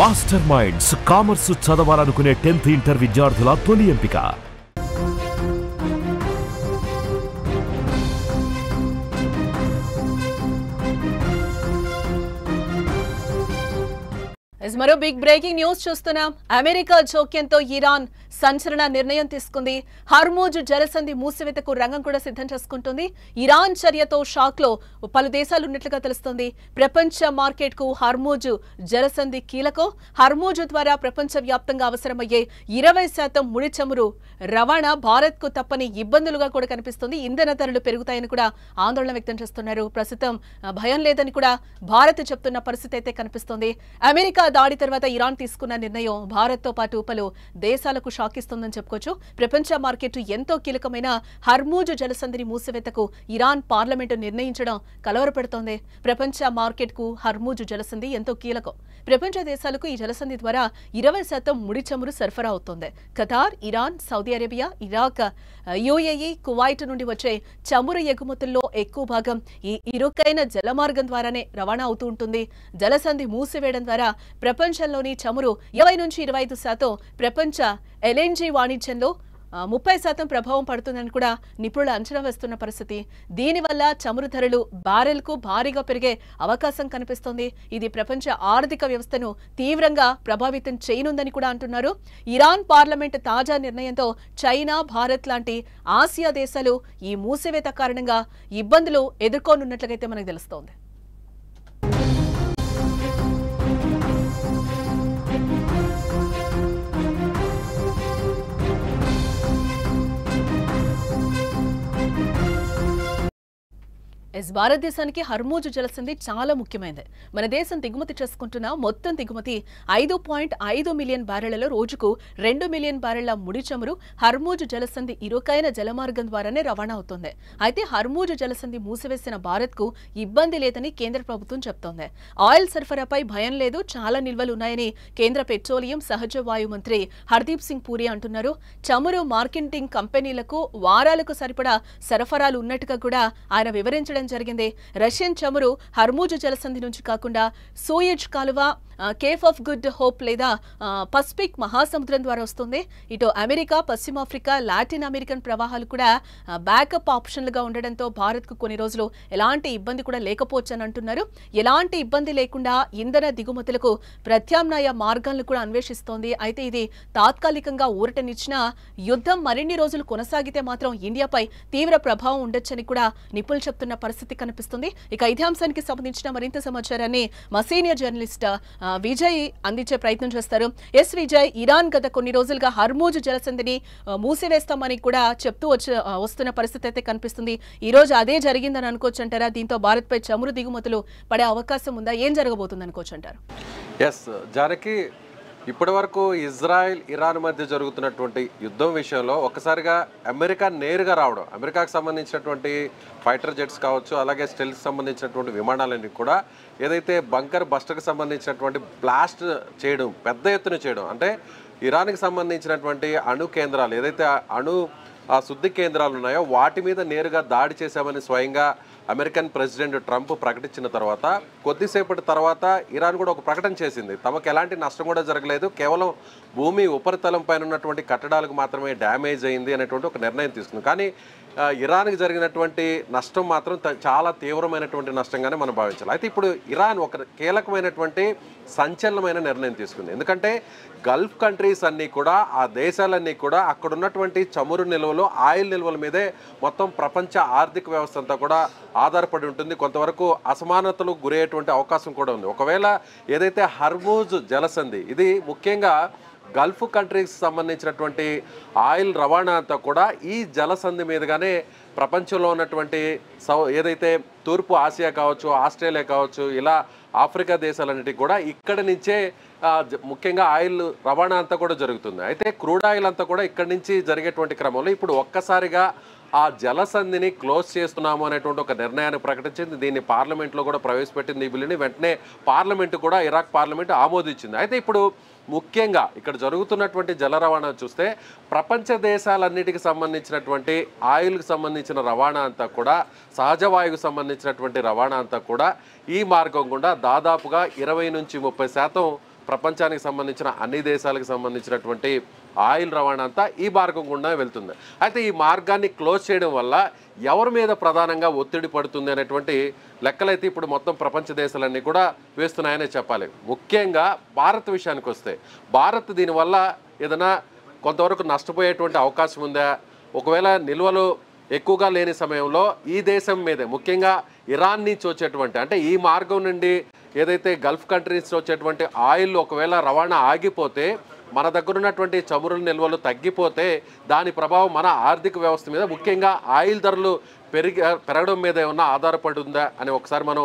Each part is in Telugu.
మాస్టర్ మైండ్స్ కామర్స్ చదవాలనుకునే 10th ఇంటర్ విద్యార్థుల తొలి ఎంపిక. మరో బిగ్ బ్రేకింగ్ న్యూస్ చూస్తున్నాం. అమెరికా జోక్యంతో ఇరాన్ సంచలన నిర్ణయం తీసుకుంది. హర్మూజ్ జలసంధి మూసివేతకు రంగం కూడా సిద్ధం చేసుకుంటుంది. ఇరాన్ చర్యతో షాక్ లో పలు దేశాలు ఉన్నట్లుగా తెలుస్తోంది. ప్రపంచ మార్కెట్ కు హర్మూజ్ జలసంధి కీలకం. హర్మూజ్ ద్వారా ప్రపంచ వ్యాప్తంగా అవసరమయ్యే 20% ముడి చమురు రవాణా భారత్ కు తప్పని ఇబ్బందులుగా కూడా కనిపిస్తుంది. ఇంధన ధరలు పెరుగుతాయని కూడా ఆందోళన వ్యక్తం చేస్తున్నారు. ప్రస్తుతం భయం లేదని కూడా భారత్ చెప్తున్న పరిస్థితి అయితే కనిపిస్తోంది. అమెరికా దాడి తర్వాత ఇరాన్ తీసుకున్న నిర్ణయం భారత్ తో పాటు పలు దేశాలకు షాక్ ఇస్తుందని చెప్పుకోవచ్చు. ప్రపంచ మార్కెట్ ఎంతో కీలకమైన హర్మూజ్ జలసంధిని మూసివేతకు ఇరాన్ పార్లమెంటు నిర్ణయించడం కలవరపెడుతోంది. ప్రపంచ మార్కెట్ కు హర్మూజ్ జలసంధి ఎంతో కీలకం. ప్రపంచ దేశాలకు ఈ జలసంధి ద్వారా 20% ముడి చమురు సరఫరా అవుతోంది. Qatar, Iran, Saudi Arabia, Iraq, UAE, Kuwait నుండి వచ్చే చమురు ఎగుమతుల్లో ఎక్కువ భాగం ఈ ఇరుకైన జలమార్గం ద్వారానే రవాణా అవుతూ ఉంటుంది. జలసంధి మూసివేయడం ద్వారా ప్రపంచంలోని చమురు 20 నుంచి 25% ప్రపంచ ఎల్ఎన్జీ వాణిజ్యంలో 30% ప్రభావం పడుతుందని కూడా నిపుణులు అంచనా వేస్తున్న పరిస్థితి. దీనివల్ల చమురు ధరలు బ్యారెల్కు భారీగా పెరిగే అవకాశం కనిపిస్తోంది. ఇది ప్రపంచ ఆర్థిక వ్యవస్థను తీవ్రంగా ప్రభావితం చేయనుందని కూడా అంటున్నారు. ఇరాన్ పార్లమెంట్ తాజా నిర్ణయంతో చైనా, భారత్ లాంటి ఆసియా దేశాలు ఈ మూసివేత కారణంగా ఇబ్బందులు ఎదుర్కోనున్నట్లుగైతే మనకు తెలుస్తోంది. భారతదేశానికి హర్మూజ్ జలసంధి చాలా ముఖ్యమైనది. మన దేశం దిగుమతి చేసుకుంటున్న మొత్తం దిగుమతి 5.5 మిలియన్ బ్యారెళ్లలో రోజుకు 2 మిలియన్ బ్యారెళ్ల ముడి చమురు హర్మూజ్ జలసంధి ఇరుకైన జలమార్గం ద్వారానే రవాణా అవుతోంది. అయితే హర్మూజ్ జలసంధి మూసివేసిన భారత్ కు ఇబ్బంది లేదని కేంద్ర ప్రభుత్వం చెప్తోంది. ఆయిల్ సరఫరాపై భయం లేదు, చాలా నిల్వలు ఉన్నాయని కేంద్ర పెట్రోలియం, సహజ వాయు మంత్రి హర్దీప్ సింగ్ పూరి అంటున్నారు. చమురు మార్కెటింగ్ కంపెనీలకు వారాలకు సరిపడా సరఫరాలు ఉన్నట్టుగా కూడా ఆయన వివరించడం జరిగింది. రష్యన్ చమురు హర్మూజ్ జలసంధి నుంచి కాకుండా సూయజ్ కాలువ, కేఫ్ ఆఫ్ గుడ్ హోప్ లేదా పసిఫిక్ మహాసముద్రం ద్వారా వస్తుంది. ఇటు అమెరికా, పశ్చిమాఫ్రికా, లాటిన్ అమెరికన్ ప్రవాహాలు కూడా బ్యాకప్ ఆప్షన్లుగా ఉండడంతో భారత్ కు కొన్ని రోజులు ఎలాంటి ఇబ్బంది కూడా లేకపోవచ్చు అని అంటున్నారు. ఎలాంటి ఇబ్బంది లేకుండా ఇంధన దిగుమతులకు ప్రత్యామ్నాయ మార్గాలను కూడా అన్వేషిస్తోంది. అయితే ఇది తాత్కాలికంగా ఊరటనిచ్చిన యుద్ధం మరిన్ని రోజులు కొనసాగితే మాత్రం ఇండియాపై తీవ్ర ప్రభావం ఉండొచ్చని కూడా నిపుణులు చెప్తున్న పరిస్థితి కనిపిస్తుంది. ఇక ఇదే అంశానికి సంబంధించిన మరింత సమాచారాన్ని మా సీనియర్ జర్నలిస్ట్ విజయ్ అందించే ప్రయత్నం చేస్తారు. ఎస్ విజయ్, ఇరాన్ గత కొన్ని రోజులుగా హర్మూజ్ జలసంధిని మూసివేస్తామని కూడా చెప్తూ వస్తున్న పరిస్థితి అయితే కనిపిస్తుంది. ఈ రోజు అదే జరిగిందని అనుకోవచ్చు అంటారా? దీంతో భారత్ పై చమురు దిగుమతులు పడే అవకాశం ఉందా? ఏం జరగబోతుంది అనుకోవచ్చు అంటారు? ఎస్ జానకి, ఇప్పటి వరకు ఇజ్రాయెల్, ఇరాన్ మధ్య జరుగుతున్నటువంటి యుద్ధం విషయంలో ఒక్కసారిగా అమెరికా నేరుగా రావడం, అమెరికాకు సంబంధించినటువంటి ఫైటర్ జెట్స్ కావచ్చు, అలాగే స్టెల్స్ సంబంధించినటువంటి విమానాలన్నీ కూడా ఏదైతే బంకర్ బస్టర్కి సంబంధించినటువంటి బ్లాస్ట్ చేయడం, పెద్ద ఎత్తున చేయడం, అంటే ఇరాన్కి సంబంధించినటువంటి అణు కేంద్రాలు, ఏదైతే అణు శుద్ధి కేంద్రాలు ఉన్నాయో వాటి మీద నేరుగా దాడి చేశామని స్వయంగా అమెరికన్ ప్రెసిడెంట్ ట్రంప్ ప్రకటించిన తర్వాత కొద్దిసేపటి తర్వాత ఇరాన్ కూడా ఒక ప్రకటన చేసింది. తమకు ఎలాంటి నష్టం కూడా జరగలేదు, కేవలం భూమి ఉపరితలం పైన ఉన్నటువంటి కట్టడాలకు మాత్రమే డ్యామేజ్ అయింది అనేటువంటి ఒక నిర్ణయం తీసుకుంది. కానీ ఇరాన్కి జరిగినటువంటి నష్టం మాత్రం చాలా తీవ్రమైనటువంటి నష్టంగానే మనం భావించాలి. అయితే ఇప్పుడు ఇరాన్ ఒక కీలకమైనటువంటి సంచలనమైన నిర్ణయం తీసుకుంది. ఎందుకంటే గల్ఫ్ కంట్రీస్ అన్నీ కూడా, ఆ దేశాలన్నీ కూడా అక్కడ ఉన్నటువంటి చమురు నిల్వలు, ఆయిల్ నిల్వల మీదే మొత్తం ప్రపంచ ఆర్థిక వ్యవస్థ అంతా కూడా ఆధారపడి ఉంటుంది. కొంతవరకు అసమానతలు గురయ్యేటువంటి అవకాశం కూడా ఉంది. ఒకవేళ ఏదైతే హర్మూజ్ జలసంధి, ఇది ముఖ్యంగా గల్ఫ్ కంట్రీస్ సంబంధించినటువంటి ఆయిల్ రవాణా అంతా కూడా ఈ జలసంధి మీదుగానే ప్రపంచంలో ఉన్నటువంటి ఏదైతే తూర్పు ఆసియా కావచ్చు, ఆస్ట్రేలియా కావచ్చు, ఇలా ఆఫ్రికా దేశాలన్నిటికీ కూడా ఇక్కడి నుంచే ముఖ్యంగా ఆయిల్ రవాణా అంతా కూడా జరుగుతుంది. అయితే క్రూడ్ ఆయిల్ అంతా కూడా ఇక్కడి నుంచి జరిగేటువంటి క్రమంలో ఇప్పుడు ఒక్కసారిగా ఆ జలసంధిని క్లోజ్ చేస్తున్నాము అనేటువంటి ఒక నిర్ణయాన్ని ప్రకటించింది. దీన్ని పార్లమెంట్లో కూడా ప్రవేశపెట్టింది. ఈ బిల్లుని వెంటనే పార్లమెంటు కూడా, ఇరాక్ పార్లమెంటు ఆమోదించింది. అయితే ఇప్పుడు ముఖ్యంగా ఇక్కడ జరుగుతున్నటువంటి జల రవాణా చూస్తే ప్రపంచ దేశాలన్నిటికి సంబంధించినటువంటి ఆయిల్కి సంబంధించిన రవాణా అంతా కూడా, సహజ వాయువుకు సంబంధించినటువంటి రవాణా అంతా కూడా ఈ మార్గం గుండా దాదాపుగా 20 నుంచి 30% ప్రపంచానికి సంబంధించిన అన్ని దేశాలకు సంబంధించినటువంటి ఆయిల్ రవాణా అంతా ఈ మార్గం గుండా వెళ్తుంది. అయితే ఈ మార్గాన్ని క్లోజ్ చేయడం వల్ల ఎవరి మీద ప్రధానంగా ఒత్తిడి పడుతుంది అనేటువంటి లెక్కలైతే ఇప్పుడు మొత్తం ప్రపంచ దేశాలన్నీ కూడా వేస్తున్నాయనే చెప్పాలి. ముఖ్యంగా భారత్ విషయానికి వస్తే భారత్ దీనివల్ల ఏదైనా కొంతవరకు నష్టపోయేటువంటి అవకాశం ఉందా? ఒకవేళ నిల్వలు ఎక్కువగా లేని సమయంలో ఈ దేశం మీదే ముఖ్యంగా ఇరాన్ నుంచి వచ్చేటువంటి అంటే ఈ మార్గం నుండి ఏదైతే గల్ఫ్ కంట్రీస్ వచ్చేటువంటి ఆయిల్ ఒకవేళ రవాణా ఆగిపోతే మన దగ్గర ఉన్నటువంటి చమురు నిల్వలు తగ్గిపోతే దాని ప్రభావం మన ఆర్థిక వ్యవస్థ మీద ముఖ్యంగా ఆయిల్ ధరలు పెరగడం మీద ఏమన్నా ఆధారపడి ఉందా అని ఒకసారి మనం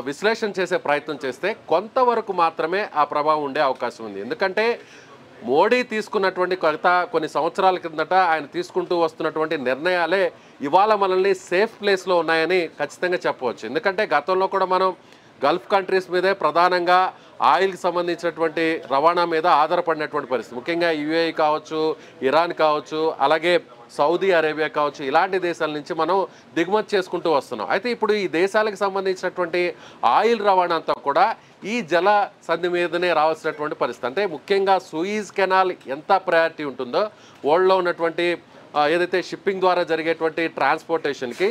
విశ్లేషణ చేసే ప్రయత్నం చేస్తే కొంతవరకు మాత్రమే ఆ ప్రభావం ఉండే అవకాశం ఉంది. ఎందుకంటే మోడీ తీసుకున్నటువంటి కొన్ని సంవత్సరాల కిందట ఆయన తీసుకుంటూ వస్తున్నటువంటి నిర్ణయాలే ఇవాళ మనల్ని సేఫ్ ప్లేస్లో ఉన్నాయని ఖచ్చితంగా చెప్పవచ్చు. ఎందుకంటే గతంలో కూడా మనం గల్ఫ్ కంట్రీస్ మీదే ప్రధానంగా ఆయిల్కి సంబంధించినటువంటి రవాణా మీద ఆధారపడినటువంటి పరిస్థితి. ముఖ్యంగా యుఏఈ కావచ్చు, ఇరాన్ కావచ్చు, అలాగే సౌదీ అరేబియా కావచ్చు, ఇలాంటి దేశాల నుంచి మనం దిగుమతి చేసుకుంటూ వస్తున్నాం. అయితే ఇప్పుడు ఈ దేశాలకు సంబంధించినటువంటి ఆయిల్ రవాణా అంతా కూడా ఈ జల సంధి మీదనే రావాల్సినటువంటి పరిస్థితి. అంటే ముఖ్యంగా సూయిజ్ కెనాల్ ఎంత ప్రయారిటీ ఉంటుందో వరల్డ్లో ఉన్నటువంటి ఏదైతే షిప్పింగ్ ద్వారా జరిగేటువంటి ట్రాన్స్పోర్టేషన్కి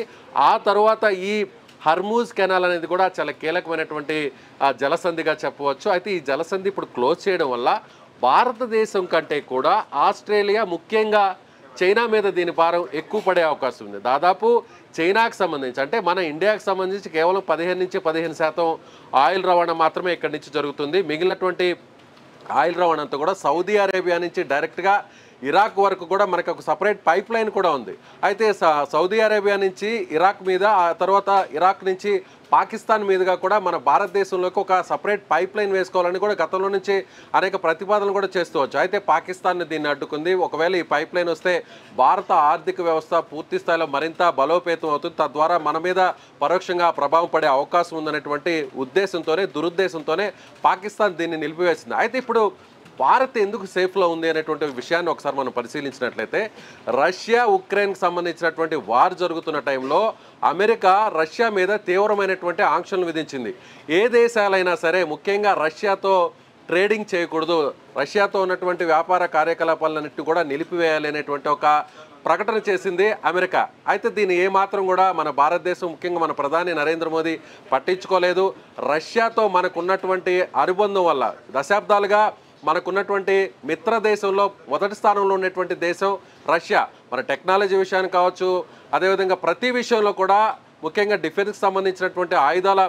ఆ తర్వాత ఈ హర్మూజ్ కెనాల్ అనేది కూడా చాలా కీలకమైనటువంటి జలసంధిగా చెప్పవచ్చు. అయితే ఈ జలసంధి ఇప్పుడు క్లోజ్ చేయడం వల్ల భారతదేశం కంటే కూడా ఆస్ట్రేలియా ముఖ్యంగా చైనా మీద దీని భారం ఎక్కువ పడే అవకాశం ఉంది. దాదాపు చైనాకు సంబంధించి అంటే మన ఇండియాకు సంబంధించి కేవలం 15% ఆయిల్ రవాణా మాత్రమే ఇక్కడి నుంచి జరుగుతుంది. మిగిలినటువంటి ఆయిల్ రవాణా అంతా కూడా సౌదీ అరేబియా నుంచి డైరెక్ట్గా ఇరాక్ వరకు కూడా మనకు ఒక సపరేట్ పైప్ లైన్ కూడా ఉంది. అయితే సౌదీ అరేబియా నుంచి ఇరాక్ మీద, ఆ తర్వాత ఇరాక్ నుంచి పాకిస్తాన్ మీదుగా కూడా మన భారతదేశంలోకి ఒక సపరేట్ పైప్ లైన్ వేసుకోవాలని కూడా గతంలో నుంచి అనేక ప్రతిపాదనలు కూడా చేస్తూ అయితే పాకిస్తాన్ దీన్ని అడ్డుకుంది. ఒకవేళ ఈ పైప్ లైన్ వస్తే భారత ఆర్థిక వ్యవస్థ పూర్తి స్థాయిలో మరింత బలోపేతం అవుతుంది, తద్వారా మన మీద పరోక్షంగా ప్రభావం పడే అవకాశం ఉందనేటువంటి దురుద్దేశంతోనే పాకిస్తాన్ దీన్ని నిలిపివేసింది. అయితే ఇప్పుడు భారత్ ఎందుకు సేఫ్లో ఉంది అనేటువంటి విషయాన్ని ఒకసారి మనం పరిశీలించినట్లయితే రష్యా ఉక్రెయిన్కి సంబంధించినటువంటి వార్ జరుగుతున్న టైంలో అమెరికా రష్యా మీద తీవ్రమైనటువంటి ఆంక్షలను విధించింది. ఏ దేశాలైనా సరే ముఖ్యంగా రష్యాతో ట్రేడింగ్ చేయకూడదు, రష్యాతో ఉన్నటువంటి వ్యాపార కార్యకలాపాలన్నింటినీ కూడా నిలిపివేయాలి అనేటువంటి ఒక ప్రకటన చేసింది అమెరికా. అయితే దీన్ని ఏమాత్రం కూడా మన భారతదేశం ముఖ్యంగా మన ప్రధాని నరేంద్ర మోదీ పట్టించుకోలేదు. రష్యాతో మనకున్నటువంటి అనుబంధం వల్ల దశాబ్దాలుగా మనకున్నటువంటి మిత్ర దేశంలో మొదటి స్థానంలో ఉన్నటువంటి దేశం రష్యా. మన టెక్నాలజీ విషయాన్ని కావచ్చు, అదేవిధంగా ప్రతి విషయంలో కూడా ముఖ్యంగా డిఫెన్స్కి సంబంధించినటువంటి ఆయుధాల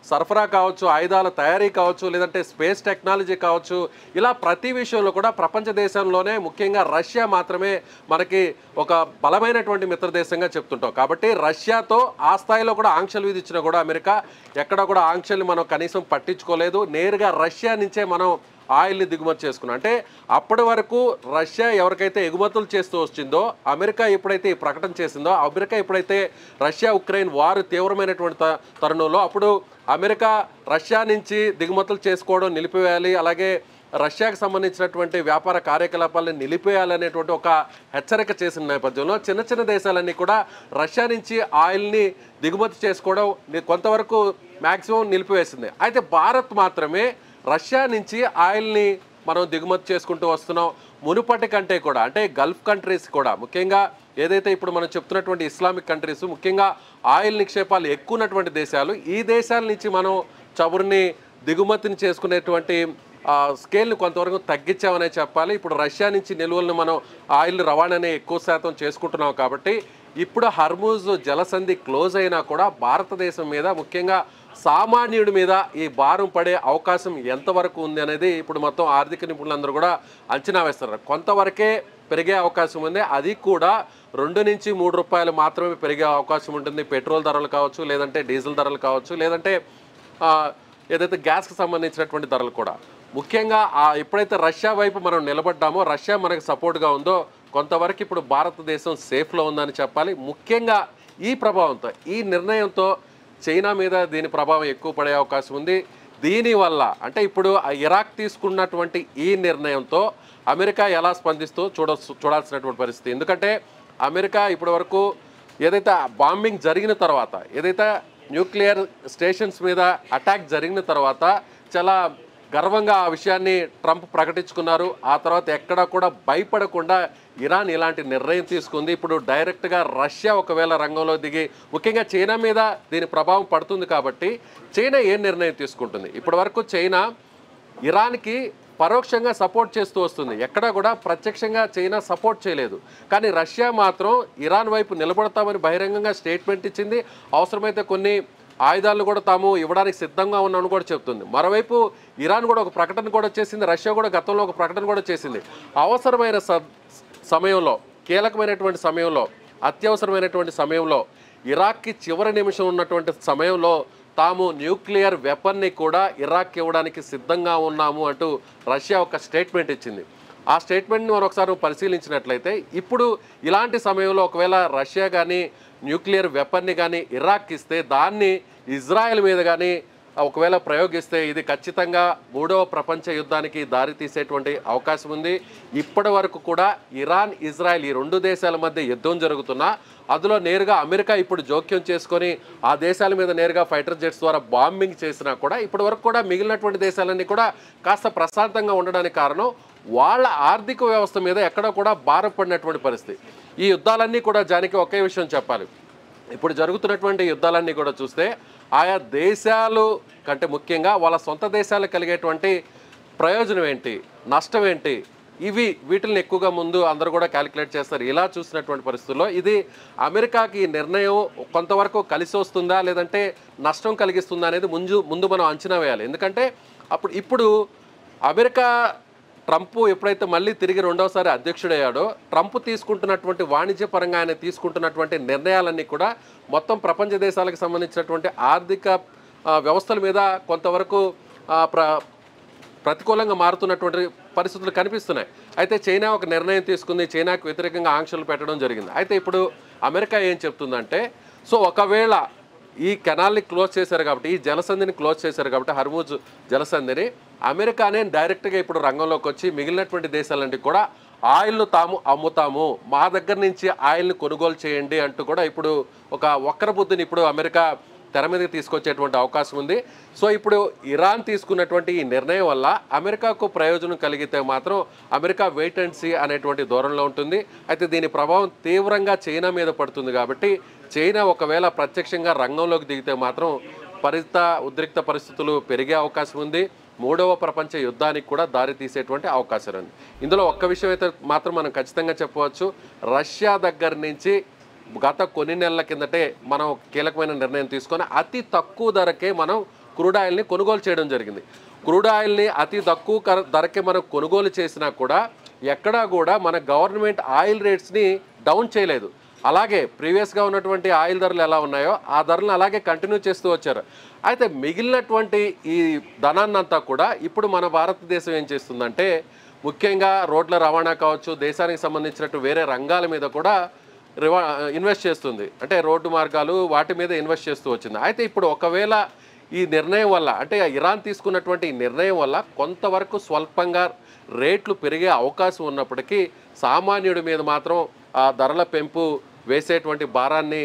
సరఫరా కావచ్చు, ఆయుధాల తయారీ కావచ్చు, లేదంటే స్పేస్ టెక్నాలజీ కావచ్చు, ఇలా ప్రతి విషయంలో కూడా ప్రపంచ దేశంలోనే ముఖ్యంగా రష్యా మాత్రమే మనకి ఒక బలమైనటువంటి మిత్ర దేశంగా చెప్తుంటాం. కాబట్టి రష్యాతో ఆ స్థాయిలో కూడా ఆంక్షలు విధించినా కూడా అమెరికా ఎక్కడ కూడా ఆంక్షల్ని మనం కనీసం పట్టించుకోలేదు. నేరుగా రష్యా నుంచే మనం ఆయిల్ని దిగుమతి చేసుకున్నాం. అంటే అప్పటి వరకు రష్యా ఎవరికైతే ఎగుమతులు చేస్తూ వచ్చిందో, అమెరికా ఎప్పుడైతే ఈ ప్రకటన చేసిందో, అమెరికా ఎప్పుడైతే రష్యా ఉక్రెయిన్ వారు తీవ్రమైనటువంటి తరుణంలో అప్పుడు అమెరికా రష్యా నుంచి దిగుమతులు చేసుకోవడం నిలిపివేయాలి, అలాగే రష్యాకు సంబంధించినటువంటి వ్యాపార కార్యకలాపాలను నిలిపేయాలనేటువంటి ఒక హెచ్చరిక చేసిన నేపథ్యంలో చిన్న చిన్న దేశాలన్నీ కూడా రష్యా నుంచి ఆయిల్ని దిగుమతి చేసుకోవడం కొంతవరకు మ్యాక్సిమం నిలిపివేసింది. అయితే భారత్ మాత్రమే రష్యా నుంచి ఆయిల్ని మనం దిగుమతి చేసుకుంటూ వస్తున్నాం. మునుపటి కంటే కూడా అంటే గల్ఫ్ కంట్రీస్ కూడా ముఖ్యంగా ఏదైతే ఇప్పుడు మనం చెప్తున్నటువంటి ఇస్లామిక్ కంట్రీస్ ముఖ్యంగా ఆయిల్ నిక్షేపాలు ఎక్కువ ఉన్నటువంటి దేశాలు, ఈ దేశాల నుంచి మనం చమురుని దిగుమతిని చేసుకునేటువంటి స్కేల్ని కొంతవరకు తగ్గించామనే చెప్పాలి. ఇప్పుడు రష్యా నుంచి నిల్వలను మనం ఆయిల్ రవాణాని ఎక్కువ శాతం చేసుకుంటున్నాం. కాబట్టి ఇప్పుడు హర్మూజ్ జలసంధి క్లోజ్ అయినా కూడా భారతదేశం మీద ముఖ్యంగా సామాన్యుడి మీద ఈ భారం పడే అవకాశం ఎంతవరకు ఉంది అనేది ఇప్పుడు మొత్తం ఆర్థిక నిపుణులందరూ కూడా అంచనా వేస్తారు. కొంతవరకే పెరిగే అవకాశం ఉంది, అది కూడా 2 నుంచి 3 రూపాయలు మాత్రమే పెరిగే అవకాశం ఉంటుంది. పెట్రోల్ ధరలు కావచ్చు, లేదంటే డీజిల్ ధరలు కావచ్చు, లేదంటే ఏదైతే గ్యాస్కి సంబంధించినటువంటి ధరలు కూడా. ముఖ్యంగా ఎప్పుడైతే రష్యా వైపు మనం నిలబడ్డామో, రష్యా మనకు సపోర్ట్గా ఉందో కొంతవరకు ఇప్పుడు భారతదేశం సేఫ్లో ఉందని చెప్పాలి. ముఖ్యంగా ఈ ప్రభావంతో, ఈ నిర్ణయంతో చైనా మీద దీని ప్రభావం ఎక్కువ పడే అవకాశం ఉంది. దీనివల్ల అంటే ఇప్పుడు ఇరాక్ తీసుకున్నటువంటి ఈ నిర్ణయంతో అమెరికా ఎలా స్పందిస్తూ చూడాల్సినటువంటి పరిస్థితి. ఎందుకంటే అమెరికా ఇప్పటి వరకు ఏదైతే బాంబింగ్ జరిగిన తర్వాత, ఏదైతే న్యూక్లియర్ స్టేషన్స్ మీద అటాక్ జరిగిన తర్వాత చాలా గర్వంగా ఆ విషయాన్ని ట్రంప్ ప్రకటించుకున్నారు. ఆ తర్వాత ఎక్కడా కూడా భయపడకుండా ఇరాన్ ఇలాంటి నిర్ణయం తీసుకుంది. ఇప్పుడు డైరెక్ట్గా రష్యా ఒకవేళ రంగంలో దిగి, ముఖ్యంగా చైనా మీద దీని ప్రభావం పడుతుంది కాబట్టి చైనా ఏం నిర్ణయం తీసుకుంటుంది? ఇప్పటి వరకు చైనా ఇరాన్కి పరోక్షంగా సపోర్ట్ చేస్తూ వస్తుంది, ఎక్కడా కూడా ప్రత్యక్షంగా చైనా సపోర్ట్ చేయలేదు. కానీ రష్యా మాత్రం ఇరాన్ వైపు నిలబడతామని బహిరంగంగా స్టేట్మెంట్ ఇచ్చింది. అవసరమైతే కొన్ని ఆయుధాలను కూడా తాము ఇవ్వడానికి సిద్ధంగా ఉన్నామని కూడా చెప్తుంది. మరోవైపు ఇరాన్ కూడా ఒక ప్రకటన కూడా చేసింది, రష్యా కూడా గతంలో ఒక ప్రకటన కూడా చేసింది. అవసరమైన సమయంలో, కీలకమైనటువంటి సమయంలో, అత్యవసరమైనటువంటి సమయంలో, ఇరాక్కి చివరి నిమిషం ఉన్నటువంటి సమయంలో తాము న్యూక్లియర్ వెపన్ని కూడా ఇరాక్ ఇవ్వడానికి సిద్ధంగా ఉన్నాము అంటూ రష్యా ఒక స్టేట్మెంట్ ఇచ్చింది. ఆ స్టేట్మెంట్ని మనం ఒకసారి పరిశీలించినట్లయితే ఇప్పుడు ఇలాంటి సమయంలో ఒకవేళ రష్యా కానీ న్యూక్లియర్ వెపన్ని కానీ ఇరాక్ ఇస్తే దాన్ని ఇజ్రాయెల్ మీద కానీ ఒకవేళ ప్రయోగిస్తే ఇది ఖచ్చితంగా 3వ ప్రపంచ యుద్ధానికి దారి తీసేటువంటి అవకాశం ఉంది. ఇప్పటి వరకు కూడా ఇరాన్, ఇజ్రాయెల్ ఈ 2 దేశాల మధ్య యుద్ధం జరుగుతున్నా అందులో నేరుగా అమెరికా ఇప్పుడు జోక్యం చేసుకొని ఆ దేశాల మీద నేరుగా ఫైటర్ జెట్స్ ద్వారా బాంబింగ్ చేసినా కూడా ఇప్పటి వరకు కూడా మిగిలినటువంటి దేశాలన్నీ కూడా కాస్త ప్రశాంతంగా ఉండడానికి కారణం వాళ్ళ ఆర్థిక వ్యవస్థ మీద ఎక్కడ కూడా భారం పడినటువంటి పరిస్థితి. ఈ యుద్ధాలన్నీ కూడా జానికి ఒకే విషయం చెప్పాలి, ఇప్పుడు జరుగుతున్నటువంటి యుద్ధాలన్నీ కూడా చూస్తే ఆయా దేశాలు కంటే ముఖ్యంగా వాళ్ళ సొంత దేశాలు కలిగేటువంటి ప్రయోజనం ఏంటి, నష్టం ఏంటి, వీటిని ఎక్కువగా ముందు అందరూ కూడా క్యాలిక్యులేట్ చేస్తారు. ఇలా చూసినటువంటి పరిస్థితుల్లో ఇది అమెరికాకి ఈ నిర్ణయం కొంతవరకు కలిసి వస్తుందా లేదంటే నష్టం కలిగిస్తుందా అనేది ముందు మనం అంచనా వేయాలి. ఎందుకంటే ఇప్పుడు అమెరికా ట్రంప్ ఎప్పుడైతే మళ్ళీ తిరిగి 2వసారి అధ్యక్షుడయ్యాడో ట్రంప్ తీసుకుంటున్నటువంటి వాణిజ్యపరంగా ఆయన తీసుకుంటున్నటువంటి నిర్ణయాలన్నీ కూడా మొత్తం ప్రపంచ దేశాలకు సంబంధించినటువంటి ఆర్థిక వ్యవస్థల మీద కొంతవరకు ప్రతికూలంగా మారుతున్నటువంటి పరిస్థితులు కనిపిస్తున్నాయి. అయితే చైనా ఒక నిర్ణయం తీసుకుంది, చైనాకు వ్యతిరేకంగా ఆంక్షలు పెట్టడం జరిగింది. అయితే ఇప్పుడు అమెరికా ఏం చెప్తుందంటే, సో ఒకవేళ ఈ కెనాల్ని క్లోజ్ చేశారు కాబట్టి, ఈ జలసంధిని క్లోజ్ చేశారు కాబట్టి, హర్ముజ్ జలసంధిని, అమెరికానే డైరెక్ట్గా ఇప్పుడు రంగంలోకి వచ్చి మిగిలినటువంటి దేశాలన్నీ కూడా ఆయిల్ను తాము అమ్ముతాము, మా దగ్గర నుంచి ఆయిల్ని కొనుగోలు చేయండి అంటూ కూడా ఇప్పుడు ఒక వక్ర బుద్ధిని ఇప్పుడు అమెరికా తెర మీదకి తీసుకొచ్చేటువంటి అవకాశం ఉంది. సో ఇప్పుడు ఇరాన్ తీసుకున్నటువంటి ఈ నిర్ణయం వల్ల అమెరికాకు ప్రయోజనం కలిగితే మాత్రం అమెరికా వెయిట్ అండ్ సీ అనేటువంటి ధోరణిలో ఉంటుంది. అయితే దీని ప్రభావం తీవ్రంగా చైనా మీద పడుతుంది కాబట్టి చైనా ఒకవేళ ప్రత్యక్షంగా రంగంలోకి దిగితే మాత్రం ఉద్రిక్త పరిస్థితులు పెరిగే అవకాశం ఉంది. 3వ ప్రపంచ యుద్ధానికి కూడా దారి తీసేటువంటి అవకాశం ఉంది. ఇందులో ఒక్క విషయం అయితే మాత్రం మనం ఖచ్చితంగా చెప్పవచ్చు, రష్యా దగ్గర నుంచి గత కొన్ని నెలల కిందటే మనం కీలకమైన నిర్ణయం తీసుకొని అతి తక్కువ ధరకే మనం క్రూడ్ ఆయిల్ని కొనుగోలు చేయడం జరిగింది. క్రూడ్ ఆయిల్ని అతి తక్కువ ధరకే మనం కొనుగోలు చేసినా కూడా ఎక్కడా కూడా మన గవర్నమెంట్ ఆయిల్ రేట్స్ని డౌన్ చేయలేదు. అలాగే ప్రీవియస్గా ఉన్నటువంటి ఆయిల్ ధరలు ఎలా ఉన్నాయో ఆ ధరలను అలాగే కంటిన్యూ చేస్తూ వచ్చారు. అయితే మిగిలినటువంటి ఈ ధనాన్నంతా కూడా ఇప్పుడు మన భారతదేశం ఏం చేస్తుందంటే, ముఖ్యంగా రోడ్ల రవాణా కావచ్చు, దేశానికి సంబంధించినట్టు వేరే రంగాల మీద కూడా ఇన్వెస్ట్ చేస్తుంది. అంటే రోడ్డు మార్గాలు వాటి మీద ఇన్వెస్ట్ చేస్తూ వచ్చింది. అయితే ఇప్పుడు ఒకవేళ ఈ నిర్ణయం వల్ల, అంటే ఇరాన్ తీసుకున్నటువంటి ఈ నిర్ణయం వల్ల కొంతవరకు స్వల్పంగా రేట్లు పెరిగే అవకాశం ఉన్నప్పటికీ సామాన్యుడి మీద మాత్రం ఆ ధరల పెంపు వేసేటువంటి భారాన్ని